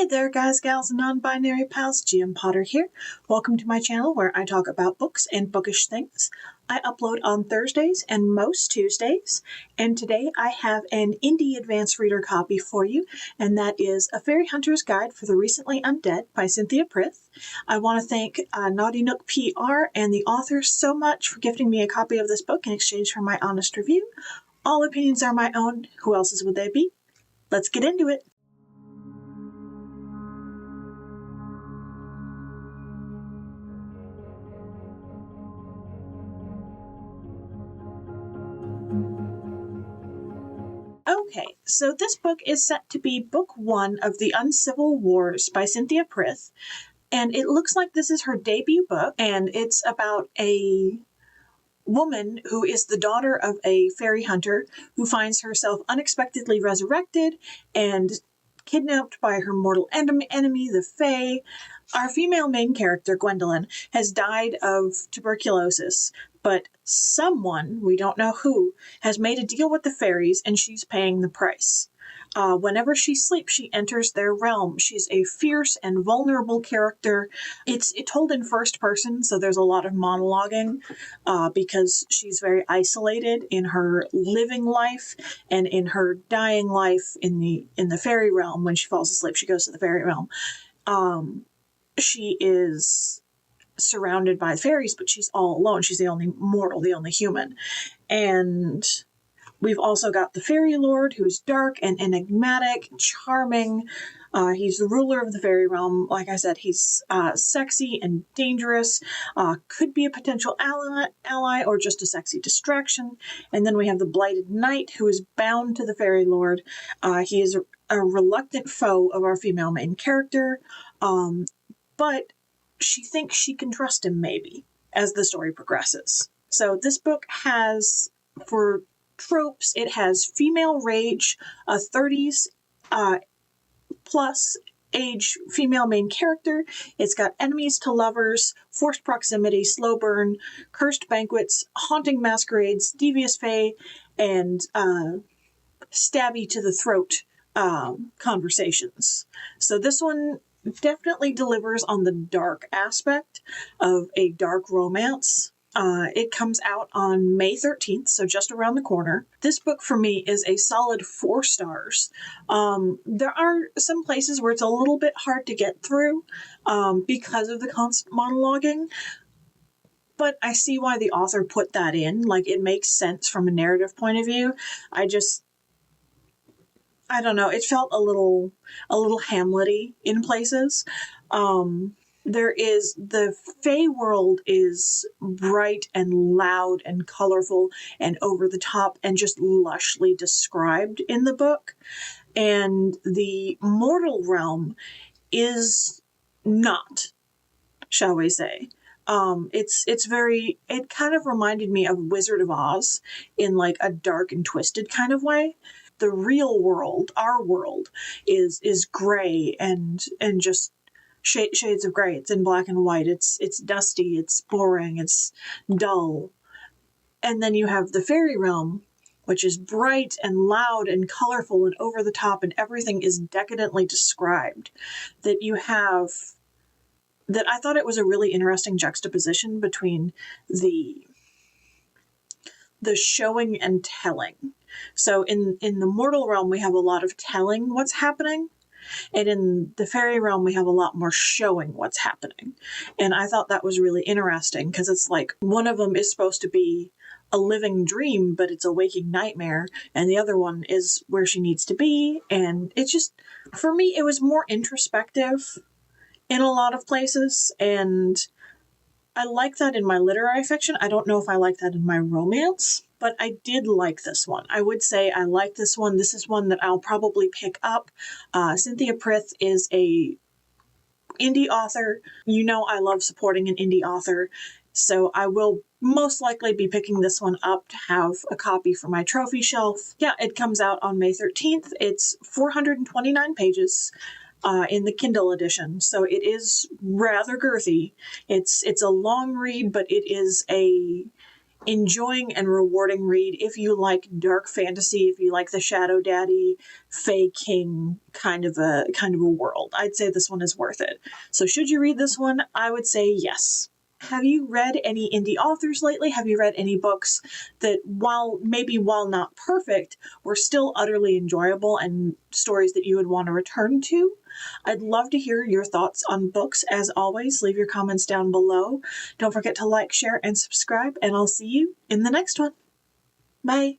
Hey there, guys, gals, and non-binary pals. GM Potter here. Welcome to my channel where I talk about books and bookish things. I upload on Thursdays and most Tuesdays, and today I have an indie advanced reader copy for you, and that is A Fairy Hunter's Guide for the Recently Undead by Cynthia Prith. I want to thank Naughty Nook PR and the author so much for gifting me a copy of this book in exchange for my honest review. All opinions are my own. Who else's would they be? Let's get into it. Okay, so this book is set to be book one of The Uncivil Wars by Cynthia Prith, and it looks like this is her debut book, and it's about a woman who is the daughter of a fairy hunter who finds herself unexpectedly resurrected and kidnapped by her mortal enemy, the Fae. Our female main character, Gwendolyn, has died of tuberculosis, but someone, we don't know who, has made a deal with the fairies and she's paying the price. Whenever she sleeps, she enters their realm. She's a fierce and vulnerable character. It's told in first person, so there's a lot of monologuing because she's very isolated in her living life and in her dying life in the fairy realm. When she falls asleep, she goes to the fairy realm. She is surrounded by fairies, but she's all alone. She's the only mortal, the only human. And we've also got the Fairy Lord, who's dark and enigmatic, charming. He's the ruler of the fairy realm. Like I said, he's sexy and dangerous, could be a potential ally or just a sexy distraction. And then we have the Blighted Knight, who is bound to the Fairy Lord. He is a reluctant foe of our female main character, but she thinks she can trust him, maybe, as the story progresses. So this book has, for tropes, it has female rage, a 30s plus age female main character. It's got enemies to lovers, forced proximity, slow burn, cursed banquets, haunting masquerades, devious fae, and stabby to the throat conversations. So this one definitely delivers on the dark aspect of a dark romance. It comes out on May 13th, so just around the corner. This book for me is a solid 4 stars. There are some places where it's a little bit hard to get through because of the constant monologuing, but I see why the author put that in. Like, it makes sense from a narrative point of view. I don't know, it felt a little Hamlet-y in places. The Fae world is bright and loud and colorful and over the top and just lushly described in the book. And the mortal realm is not, shall we say. It kind of reminded me of Wizard of Oz in like a dark and twisted kind of way. The real world, our world, is gray and just shades of gray. It's in black and white. It's dusty. It's boring. It's dull. And then you have the fairy realm, which is bright and loud and colorful and over the top, and everything is decadently described. That I thought it was a really interesting juxtaposition between the showing and telling. So in the mortal realm, we have a lot of telling what's happening. And in the fairy realm, we have a lot more showing what's happening. And I thought that was really interesting because it's like one of them is supposed to be a living dream, but it's a waking nightmare. And the other one is where she needs to be. And it's just, for me, it was more introspective in a lot of places. And I like that in my literary fiction. I don't know if I like that in my romance, but I did like this one. I would say I like this one. This is one that I'll probably pick up. Cynthia Prith is a indie author. You know I love supporting an indie author, so I will most likely be picking this one up to have a copy for my trophy shelf. Yeah, it comes out on May 13th. It's 429 pages. In the Kindle edition, so it is rather girthy. It's a long read, but it is a enjoying and rewarding read if you like dark fantasy, if you like the Shadow Daddy, Fae King kind of a world. I'd say this one is worth it. So should you read this one? I would say yes. Have you read any indie authors lately? Have you read any books that, while not perfect, were still utterly enjoyable and stories that you would want to return to? I'd love to hear your thoughts on books. As always, leave your comments down below. Don't forget to like, share, and subscribe, and I'll see you in the next one. Bye.